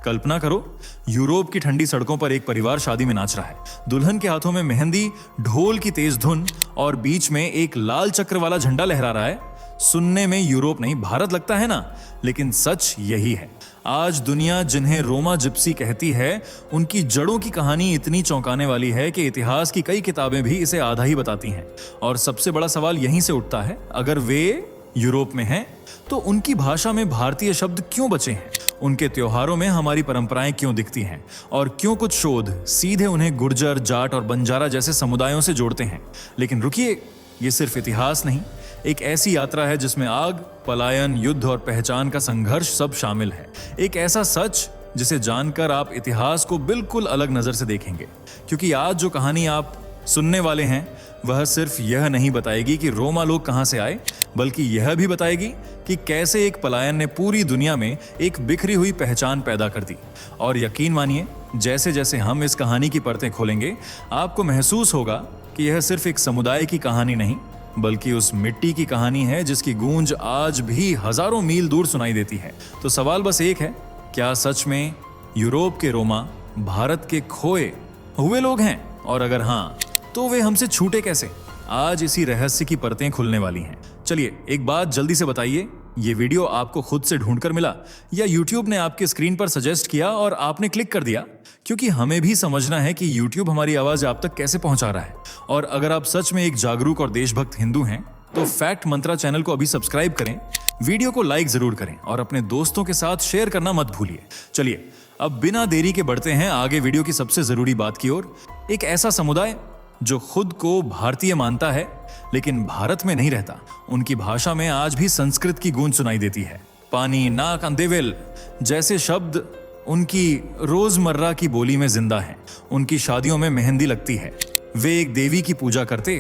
कल्पना करो, यूरोप की ठंडी सड़कों पर एक परिवार शादी में नाच रहा है। दुल्हन के हाथों में मेहंदी, ढोल की तेज धुन और बीच में एक लाल चक्र वाला झंडा लहरा रहा है। सुनने में यूरोप नहीं भारत लगता है ना, लेकिन सच यही है। आज दुनिया जिन्हें रोमा जिप्सी कहती है, उनकी जड़ों की कहानी इतनी चौंकाने वाली है कि इतिहास की कई किताबें भी इसे आधा ही बताती हैं। और सबसे बड़ा सवाल यहीं से उठता है, अगर वे यूरोप में हैं तो उनकी भाषा में भारतीय शब्द क्यों बचे हैं? उनके त्योहारों में हमारी परंपराएं क्यों दिखती हैं? और क्यों कुछ शोध सीधे उन्हें गुर्जर, जाट और बंजारा जैसे समुदायों से जोड़ते हैं? लेकिन रुकिए, ये सिर्फ इतिहास नहीं, एक ऐसी यात्रा है जिसमें आग, पलायन, युद्ध और पहचान का संघर्ष सब शामिल है। एक ऐसा सच जिसे जानकर आप इतिहास को बिल्कुल अलग नजर से देखेंगे। क्योंकि आज जो कहानी आप सुनने वाले हैं वह सिर्फ यह नहीं बताएगी कि रोमा लोग कहां से आए, बल्कि यह भी बताएगी कि कैसे एक पलायन ने पूरी दुनिया में एक बिखरी हुई पहचान पैदा कर दी। और यकीन मानिए, जैसे जैसे हम इस कहानी की परतें खोलेंगे, आपको महसूस होगा कि यह सिर्फ एक समुदाय की कहानी नहीं, बल्कि उस मिट्टी की कहानी है जिसकी गूंज आज भी हजारों मील दूर सुनाई देती है। तो सवाल बस एक है, क्या सच में यूरोप के रोमा भारत के खोए हुए लोग हैं? और अगर हाँ, तो वे हमसे छूटे कैसे? आज इसी रहस्य की परतें खुलने वाली हैं। चलिए, एक बात जल्दी से बताइए, ये वीडियो आपको खुद से ढूंढकर मिला या यूट्यूब ने आपके स्क्रीन पर सजेस्ट किया और आपने क्लिक कर दिया? क्योंकि हमें भी समझना है कि यूट्यूब हमारी आवाज आप तक कैसे पहुंचा रहा है। और अगर आप सच में एक जागरूक और देशभक्त हिंदू हैं, तो फैक्ट मंत्रा चैनल को अभी सब्सक्राइब करें, वीडियो को लाइक जरूर करें और अपने दोस्तों के साथ शेयर करना मत भूलिए। चलिए, अब बिना देरी के बढ़ते हैं आगे वीडियो की सबसे जरूरी बात की ओर। एक ऐसा समुदाय जो खुद को भारतीय मानता है लेकिन भारत में नहीं रहता। उनकी भाषा में आज भी संस्कृत की गूंज सुनाई देती है। पानी, नाक, अंदेवेल जैसे शब्द उनकी रोजमर्रा की बोली में जिंदा हैं। उनकी शादियों में मेहंदी लगती है। वे एक देवी की पूजा करते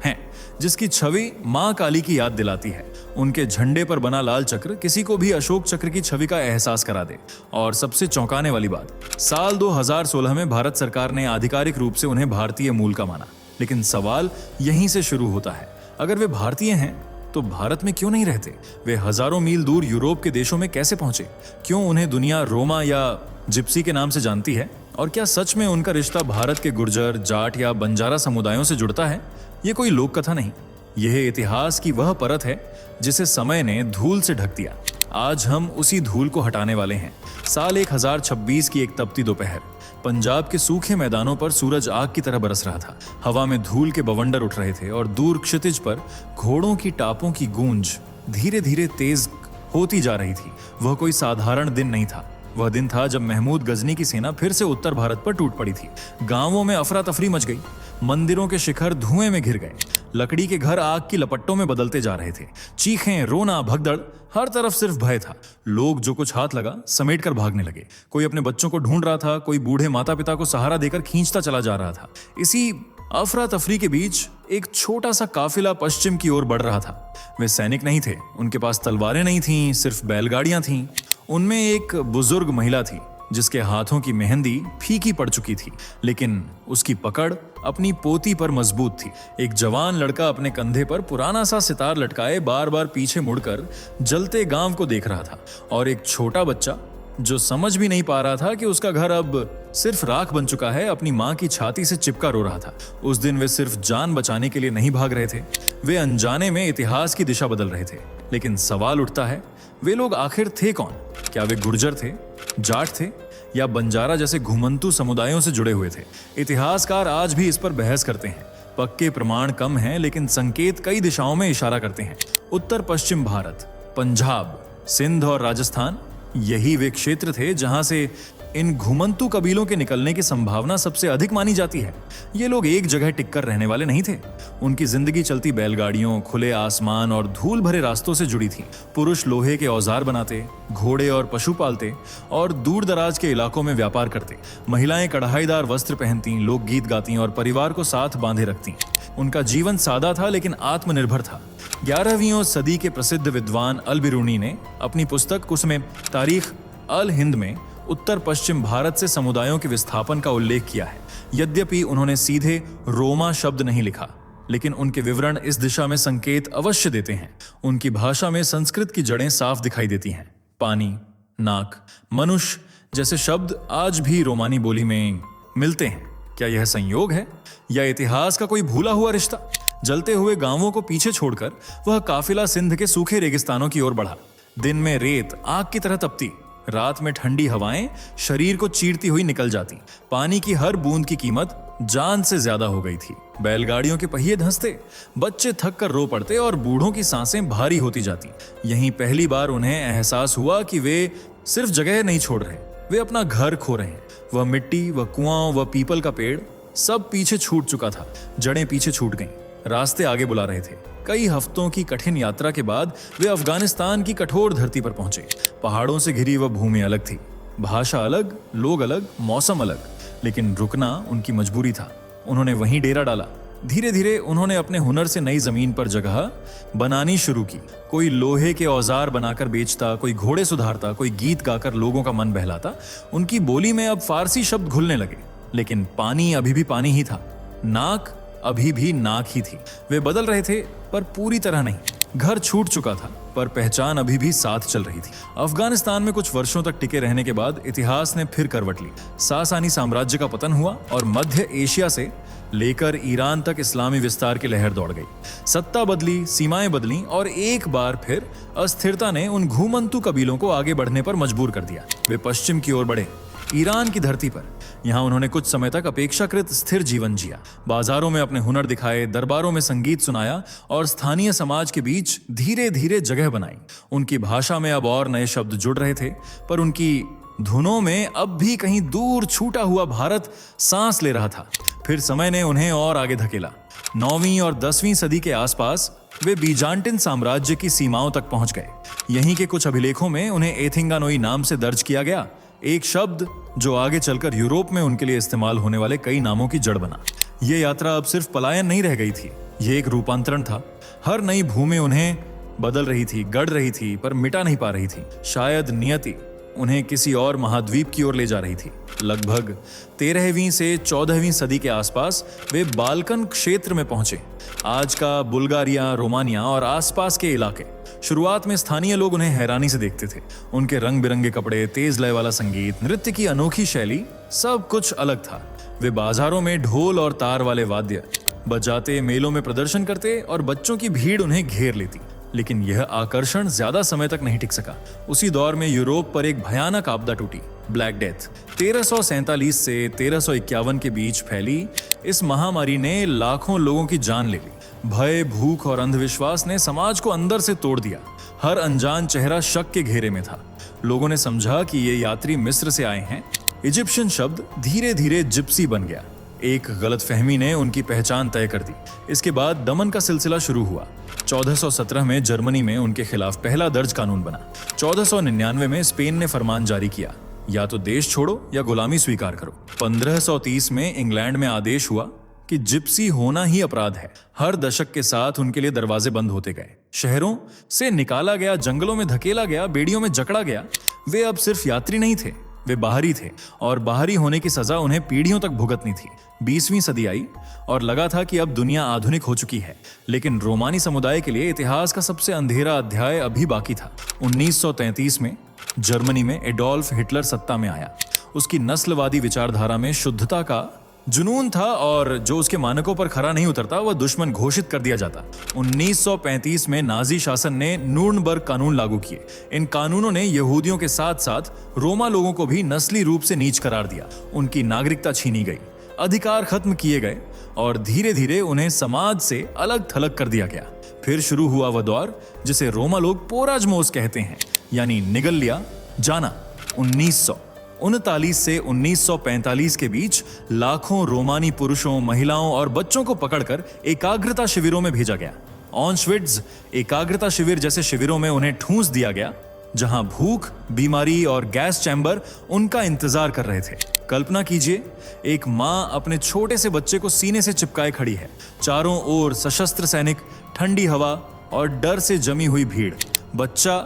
हैं जिसकी छवि मां काली की याद दिलाती है। उनके झंडे पर बना लाल चक्र किसी को भी अशोक चक्र की छवि का एहसास करा दे। और सबसे चौंकाने वाली बात, साल 2016 में भारत सरकार ने आधिकारिक रूप से उन्हें भारतीय मूल का माना। लेकिन सवाल यहीं से शुरू होता है, अगर वे भारतीय हैं तो भारत में क्यों नहीं रहते? वे हजारों मील दूर यूरोप के देशों में कैसे पहुंचे? क्यों उन्हें दुनिया रोमा या जिप्सी के नाम से जानती है? और क्या सच में उनका रिश्ता भारत के गुर्जर, जाट या बंजारा समुदायों से जुड़ता है? ये कोई लोक कथा नहीं, यह इतिहास की वह परत है जिसे समय ने धूल से ढक दिया। आज हम उसी धूल को हटाने वाले हैं। साल 1026 की एक तपती दोपहर, पंजाब के सूखे मैदानों पर सूरज आग की तरह बरस रहा था। हवा में धूल के बवंडर उठ रहे थे और दूर क्षितिज पर घोड़ों की टापों की गूंज धीरे धीरे तेज होती जा रही थी। वह कोई साधारण दिन नहीं था। वह दिन था जब महमूद गजनी की सेना फिर से उत्तर भारत पर टूट पड़ी थी। गांवों में अफरा तफरी मच गई, मंदिरों के शिखर धुएं में घिर गए, लकड़ी के घर आग की लपट्टों में बदलते जा रहे थे। चीखें, रोना, भगदड़, हर तरफ सिर्फ भय था। लोग जो कुछ हाथ लगा समेट कर भागने लगे। कोई अपने बच्चों को ढूंढ रहा था, कोई बूढ़े माता पिता को सहारा देकर खींचता चला जा रहा था। इसी अफरा तफरी के बीच एक छोटा सा काफिला पश्चिम की ओर बढ़ रहा था। वे सैनिक नहीं थे, उनके पास तलवारें नहीं थीं, सिर्फ बैलगाड़ियां थीं। उनमें एक बुजुर्ग महिला थी जिसके हाथों की मेहंदी फीकी पड़ चुकी थी, लेकिन उसकी पकड़ अपनी पोती पर मजबूत थी। एक जवान लड़का अपने कंधे पर पुराना सा सितार लटकाए बार बार पीछे मुड़कर जलते गांव को देख रहा था। और एक छोटा बच्चा जो समझ भी नहीं पा रहा था कि उसका घर अब सिर्फ राख बन चुका है, अपनी मां की छाती से चिपका रो रहा था। उस दिन वे सिर्फ जान बचाने के लिए नहीं भाग रहे थे, वे अनजाने में इतिहास की दिशा बदल रहे थे। लेकिन सवाल उठता है, वे लोग आखिर थे कौन? क्या वे गुर्जर थे, जाट थे या बंजारा जैसे घुमंतू समुदायों से जुड़े हुए थे? इतिहासकार आज भी इस पर बहस करते हैं। पक्के प्रमाण कम हैं, लेकिन संकेत कई दिशाओं में इशारा करते हैं। उत्तर पश्चिम भारत, पंजाब, सिंध और राजस्थान, यही वे क्षेत्र थे जहां से इन घुमंतू कबीलों के निकलने की संभावना सबसे अधिक मानी जाती है। ये लोग एक जगह टिककर रहने वाले नहीं थे। उनकी जिंदगी चलती बैलगाड़ियों, खुले आसमान और धूल भरे रास्तों से जुड़ी थी। पुरुष लोहे के औजार बनाते, घोड़े और पशु पालते और दूर दराज के इलाकों में व्यापार करते। महिलाएं कढ़ाईदार वस्त्र पहनती, लोकगीत गाती और परिवार को साथ बांधे रखती। उनका जीवन सादा था लेकिन आत्मनिर्भर था। 11वीं सदी के प्रसिद्ध विद्वान अल बिरूनी ने अपनी पुस्तक उसमें तारीख अल हिंद में उत्तर पश्चिम भारत से समुदायों के विस्थापन का उल्लेख किया है। यद्यपि उन्होंने सीधे रोमा शब्द नहीं लिखा, लेकिन उनके विवरण इस दिशा में संकेत अवश्य देते हैं। उनकी भाषा में संस्कृत की जड़ें साफ दिखाई देती हैं। पानी, नाक, मनुष्य जैसे शब्द आज भी रोमानी बोली में मिलते हैं। क्या यह संयोग है या इतिहास का कोई भूला हुआ रिश्ता? जलते हुए गांवों को पीछे छोड़कर वह काफिला सिंध के सूखे रेगिस्तानों की ओर बढ़ा। दिन में रेत आग की तरह तपती, रात में ठंडी हवाएं शरीर को चीरती हुई निकल जाती। पानी की हर बूंद की कीमत जान से ज्यादा हो गई थी। बैलगाड़ियों के पहिए धंसते, बच्चे थक कर रो पड़ते और बूढ़ों की सांसें भारी होती जाती। यहीं पहली बार उन्हें एहसास हुआ कि वे सिर्फ जगह नहीं छोड़ रहे, वे अपना घर खो रहे हैं। वह मिट्टी, वह कुआं, वह पीपल का पेड़ सब पीछे छूट चुका था। जड़ें पीछे छूट गईं, रास्ते आगे बुला रहे थे। कई हफ्तों की कठिन यात्रा के बाद वे अफगानिस्तान की कठोर धरती पर पहुंचे। पहाड़ों से घिरी वह भूमि अलग थी, भाषा अलग, लोग अलग, मौसम अलग, लेकिन रुकना उनकी मजबूरी था। उन्होंने वहीं डेरा डाला। धीरे धीरे उन्होंने अपने हुनर से नई जमीन पर जगह बनानी शुरू की। कोई लोहे के औजार बनाकर बेचता, कोई घोड़े सुधारता, कोई गीत गाकर लोगों का मन बहलाता। उनकी बोली में अब फारसी शब्द घुलने लगे, लेकिन पानी अभी भी पानी ही था, नाक अभी भी नाक ही थी। वे बदल रहे थे पर पूरी तरह नहीं। घर छूट चुका था पर पहचान अभी भी साथ चल रही थी। अफगानिस्तान में कुछ वर्षों तक टिके रहने के बाद इतिहास ने फिर करवट ली। सासानी साम्राज्य का पतन हुआ और मध्य एशिया से लेकर ईरान तक इस्लामी विस्तार की लहर दौड़ गई। सत्ता बदली, सीमाएं बदली और एक बार फिर अस्थिरता ने उन घूमंतु कबीलों को आगे बढ़ने पर मजबूर कर दिया। वे पश्चिम की ओर बढ़े, ईरान की धरती पर। यहाँ उन्होंने कुछ समय तक अपेक्षाकृत स्थिर जीवन जिया। बाजारों में अपने हुनर दिखाए, दरबारों में संगीत सुनाया और स्थानीय समाज के बीच धीरे धीरे जगह बनाई। उनकी भाषा में अब और नए शब्द जुड़ रहे थे, पर उनकी धुनों में अब भी कहीं दूर छूटा हुआ भारत सांस ले रहा था। फिर समय ने उन्हें और आगे धकेला। 9वीं और 10वीं सदी के आसपास वे बीजांटिन साम्राज्य की सीमाओं तक पहुंच गए। यहीं के कुछ अभिलेखों में उन्हें एथिंगानोई नाम से दर्ज किया गया, एक शब्द जो आगे चलकर यूरोप में उनके लिए इस्तेमाल होने वाले कई नामों की जड़ बना। ये यात्रा अब सिर्फ पलायन नहीं रह गई थी, ये एक रूपांतरण था। हर नई भूमि उन्हें बदल रही थी, गढ़ रही थी, पर मिटा नहीं पा रही थी। शायद नियति उन्हें किसी और महाद्वीप की ओर ले जा रही थी। लगभग 13वीं से 14वीं सदी के आसपास वे बाल्कन क्षेत्र में पहुंचे, आज का बुल्गारिया, रोमानिया और आसपास के इलाके। शुरुआत में स्थानीय लोग उन्हें हैरानी से देखते थे। उनके रंग बिरंगे कपड़े, तेज लय वाला संगीत, नृत्य की अनोखी शैली, सब कुछ अलग था। वे बाजारों में ढोल और तार वाले वाद्य बजाते, मेलों में प्रदर्शन करते और बच्चों की भीड़ उन्हें घेर लेती। लेकिन यह आकर्षण ज्यादा समय तक नहीं टिक सका। उसी दौर में यूरोप पर एक भयानक आपदा टूटी, ब्लैक डेथ। 1347 से 1351 के बीच फैली इस महामारी ने लाखों लोगों की जान ले ली। भय, भूख और अंधविश्वास ने समाज को अंदर से तोड़ दिया। हर अनजान चेहरा शक के घेरे में था। लोगों ने समझा कि ये यात्री मिस्र से आए हैं। इजिप्शियन शब्द धीरे धीरे जिप्सी बन गया। एक गलतफहमी ने उनकी पहचान तय कर दी। इसके बाद दमन का सिलसिला शुरू हुआ। 1417 में जर्मनी में उनके खिलाफ पहला दर्ज कानून बना। 1499 में स्पेन ने फरमान जारी किया, या तो देश छोड़ो या गुलामी स्वीकार करो। 1530 में इंग्लैंड में आदेश हुआ कि जिप्सी होना ही अपराध है। हर दशक के साथ उनके लिए दरवाजे बंद होते गए। शहरों से निकाला गया, जंगलों में धकेला गया, बेड़ियों में जकड़ा गया। वे अब सिर्फ यात्री नहीं थे, वे बाहरी थे और बाहरी होने की सजा उन्हें पीढ़ियों तक भुगतनी थी। 20वीं सदी आई और लगा था कि अब दुनिया आधुनिक हो चुकी है, लेकिन रोमानी समुदाय के लिए इतिहास का सबसे अंधेरा अध्याय अभी बाकी था। 1933 में जर्मनी में एडोल्फ हिटलर सत्ता में आया। उसकी नस्लवादी विचारधारा में शुद्धता का जुनून था और जो उसके मानकों पर खरा नहीं उतरता वह दुश्मन घोषित कर दिया जाता। 1935 में नाजी शासन ने नूर्नबर्ग कानून लागू किए। इन कानूनों ने यहूदियों के साथ साथ रोमा लोगों को भी नस्ली रूप से नीच करार दिया। उनकी नागरिकता छीनी गई, अधिकार खत्म किए गए और धीरे धीरे उन्हें समाज से अलग थलग कर दिया गया। फिर शुरू हुआ वह दौर जिसे रोमा लोग पोराजमोस कहते हैं, यानी निगल लिया जाना। 1939 से 1945 के बीच लाखों रोमानी पुरुषों, महिलाओं और बच्चों को पकड़कर एकाग्रता शिविरों में भेजा गया। ऑश्विट्ज़ एकाग्रता शिविर जैसे शिविरों में उन्हें ठूंस दिया गया, जहां भूख, बीमारी और गैस चैम्बर उनका इंतजार कर रहे थे। कल्पना कीजिए, एक माँ अपने छोटे से बच्चे को सीने से चिपकाए खड़ी है। चारों ओर सशस्त्र सैनिक, ठंडी हवा और डर से जमी हुई भीड़। बच्चा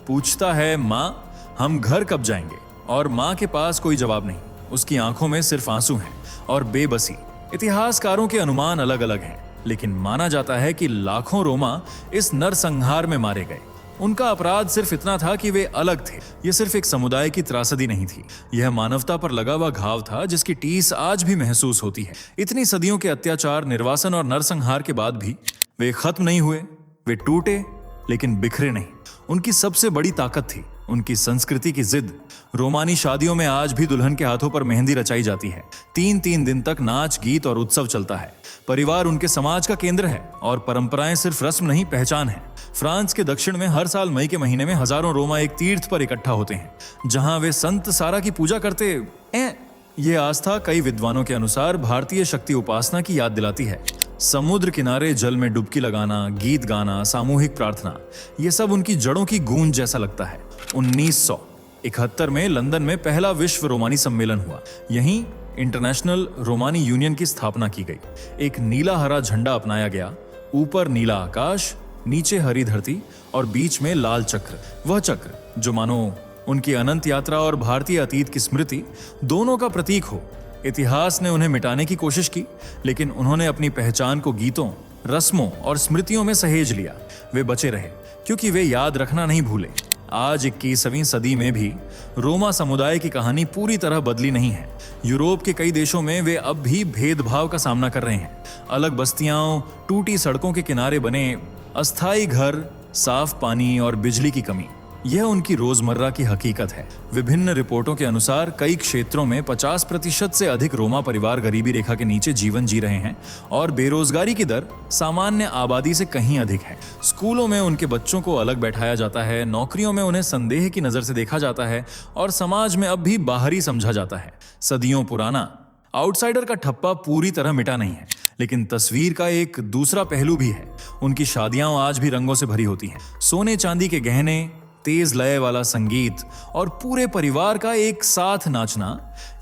पूछता है, माँ हम घर कब जाएंगे? और माँ के पास कोई जवाब नहीं। उसकी आंखों में सिर्फ आंसू हैं और बेबसी। इतिहासकारों के अनुमान अलग अलग हैं, लेकिन माना जाता है कि लाखों रोमा इस नरसंहार में मारे गए। उनका अपराध सिर्फ इतना था कि वे अलग थे। यह सिर्फ एक समुदाय की त्रासदी नहीं थी, यह मानवता पर लगा हुआ घाव था जिसकी टीस आज भी महसूस होती है। इतनी सदियों के अत्याचार, निर्वासन और नरसंहार के बाद भी वे खत्म नहीं हुए। वे टूटे लेकिन बिखरे नहीं। उनकी सबसे बड़ी ताकत थी उनकी संस्कृति की जिद। रोमानी शादियों में आज भी दुल्हन के हाथों पर मेहंदी रचाई जाती है। 3 दिन तक नाच, गीत और उत्सव चलता है। परिवार उनके समाज का केंद्र है और परंपराएं सिर्फ रस्म नहीं, पहचान है। फ्रांस के दक्षिण में हर साल मई के महीने में हजारों रोमा एक तीर्थ पर इकट्ठा होते हैं जहां वे संत सारा की पूजा करते हैं। ये आस्था कई विद्वानों के अनुसार भारतीय शक्ति उपासना की याद दिलाती है। समुद्र किनारे जल में डुबकी लगाना, गीत गाना, सामूहिक प्रार्थना, ये सब उनकी जड़ों की गूंज जैसा लगता है। 1971 में लंदन में पहला विश्व रोमानी सम्मेलन हुआ। यहीं इंटरनेशनल रोमानी यूनियन की स्थापना की गई। एक नीला हरा झंडा अपनाया गया, ऊपर नीला आकाश, नीचे हरी धरती और बीच में लाल चक्र। वह चक्र जो मानो उनकी अनंत यात्रा और भारतीय अतीत की स्मृति दोनों का प्रतीक हो। इतिहास ने उन्हें मिटाने की कोशिश की, लेकिन उन्होंने अपनी पहचान को गीतों, रस्मों और स्मृतियों में सहेज लिया। वे बचे रहे क्योंकि वे याद रखना नहीं भूले। आज 21वीं सदी में भी रोमा समुदाय की कहानी पूरी तरह बदली नहीं है। यूरोप के कई देशों में वे अब भी भेदभाव का सामना कर रहे हैं। अलग बस्तियां, टूटी सड़कों के किनारे बने अस्थायी घर, साफ पानी और बिजली की कमी, यह उनकी रोजमर्रा की हकीकत है। विभिन्न रिपोर्टों के अनुसार कई क्षेत्रों में 50% से अधिक रोमा परिवार गरीबी रेखा के नीचे जीवन जी रहे हैं और बेरोजगारी की दर सामान्य आबादी से कहीं अधिक है। स्कूलों में उनके बच्चों को अलग बैठाया जाता है, नौकरियों में उन्हें संदेह की नजर से देखा जाता है और समाज में अब भी बाहरी समझा जाता है। सदियों पुराना आउटसाइडर का ठप्पा पूरी तरह मिटा नहीं है, लेकिन तस्वीर का एक दूसरा पहलू भी है। उनकी शादियां आज भी रंगों से भरी होती हैं। सोने चांदी के गहने, तेज लय वाला संगीत और पूरे परिवार का एक साथ नाचना,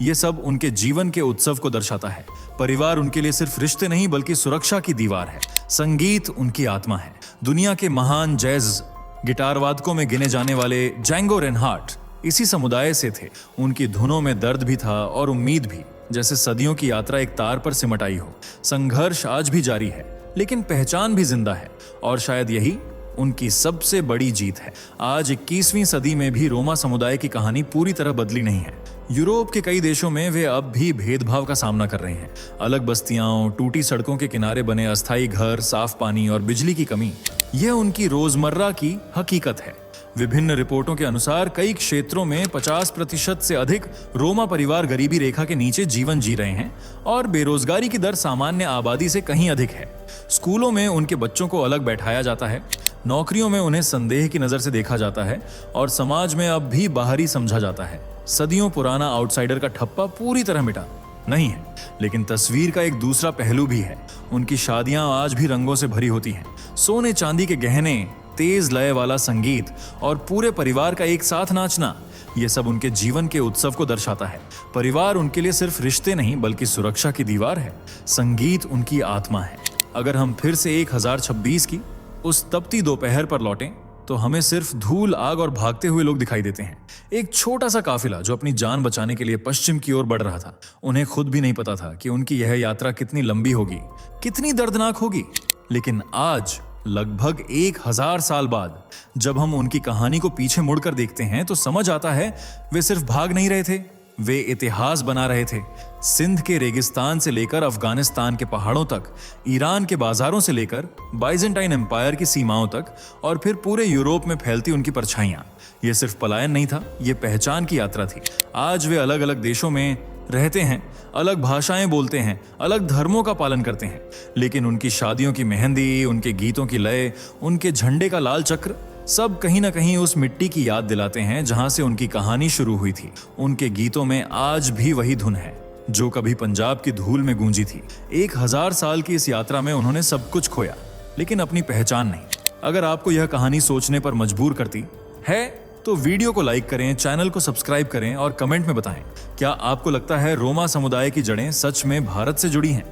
ये सब उनके जीवन के उत्सव को दर्शाता है। परिवार उनके लिए सिर्फ रिश्ते नहीं बल्कि सुरक्षा की दीवार है। संगीत उनकी आत्मा है। दुनिया के महान जैज गिटार वादकों में गिने जाने वाले जैंगो रेनहार्ट इसी समुदाय से थे। उनकी धुनों में दर्द भी था और उम्मीद भी, जैसे सदियों की यात्रा एक तार पर सिमट आई हो। संघर्ष आज भी जारी है, लेकिन पहचान भी जिंदा है और शायद यही उनकी सबसे बड़ी जीत है। आज 21वीं सदी में भी रोमा समुदाय की कहानी पूरी तरह बदली नहीं है। यूरोप के कई देशों में वे अब भी भेदभाव का सामना कर रहे हैं। अलग बस्तियां, टूटी सड़कों के किनारे बने अस्थायी घर, साफ पानी और बिजली की कमी, यह उनकी रोजमर्रा की हकीकत है। विभिन्न रिपोर्टों के अनुसार कई क्षेत्रों में 50% से अधिक रोमा परिवार गरीबी रेखा के नीचे जीवन जी रहे हैं और बेरोजगारी की दर सामान्य आबादी से कहीं अधिक है। स्कूलों में उनके बच्चों को अलग बैठाया जाता है, नौकरियों में उन्हें संदेह की नजर से देखा जाता है और समाज में अब भी बाहरी समझा जाता है। सदियों पुराना आउटसाइडर का ठप्पा पूरी तरह मिटा नहीं है, लेकिन तस्वीर का एक दूसरा पहलू भी है। उनकी शादियां आज भी रंगों से भरी होती हैं। सोने चांदी के गहने, तेज लय वाला संगीत और पूरे परिवार का एक साथ नाचना, यह सब उनके जीवन के उत्सव को दर्शाता है। परिवार उनके लिए सिर्फ रिश्ते नहीं बल्कि सुरक्षा की दीवार है। संगीत उनकी आत्मा है। अगर हम फिर से 1026 की उस तपती दोपहर पर लौटें तो हमें सिर्फ धूल, आग और भागते हुए लोग दिखाई देते हैं। एक छोटा सा काफिला जो अपनी जान बचाने के लिए पश्चिम की ओर बढ़ रहा था। उन्हें खुद भी नहीं पता था कि उनकी यह यात्रा कितनी लंबी होगी, कितनी दर्दनाक होगी। लेकिन आज लगभग 1000 साल बाद जब हम उनकी कहानी को पीछे मुड़कर देखते हैं तो समझ आता है वे सिर्फ भाग नहीं रहे थे, वे इतिहास बना रहे थे। सिंध के रेगिस्तान से लेकर अफगानिस्तान के पहाड़ों तक, ईरान के बाजारों से लेकर बाइजेंटाइन एम्पायर की सीमाओं तक और फिर पूरे यूरोप में फैलती उनकी परछाइयां। यह सिर्फ पलायन नहीं था, यह पहचान की यात्रा थी। आज वे अलग अलग देशों में रहते हैं, अलग भाषाएं बोलते हैं, अलग धर्मों का पालन करते हैं, लेकिन उनकी शादियों की मेहंदी, उनके गीतों की लय, उनके झंडे का लाल चक्र, सब कहीं ना कहीं उस मिट्टी की याद दिलाते हैं जहां से उनकी कहानी शुरू हुई थी। उनके गीतों में आज भी वही धुन है जो कभी पंजाब की धूल में गूंजी थी। 1000 साल की इस यात्रा में उन्होंने सब कुछ खोया, लेकिन अपनी पहचान नहीं। अगर आपको यह कहानी सोचने पर मजबूर करती है तो वीडियो को लाइक करें, चैनल को सब्सक्राइब करें और कमेंट में बताएं, क्या आपको लगता है रोमा समुदाय की जड़ें सच में भारत से जुड़ी हैं?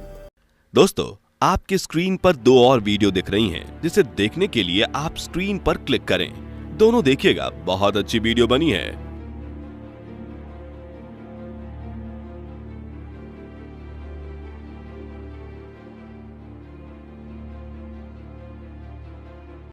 दोस्तों, आपके स्क्रीन पर 2 और वीडियो दिख रही हैं, जिसे देखने के लिए आप स्क्रीन पर क्लिक करें। दोनों देखिएगा, बहुत अच्छी वीडियो बनी है।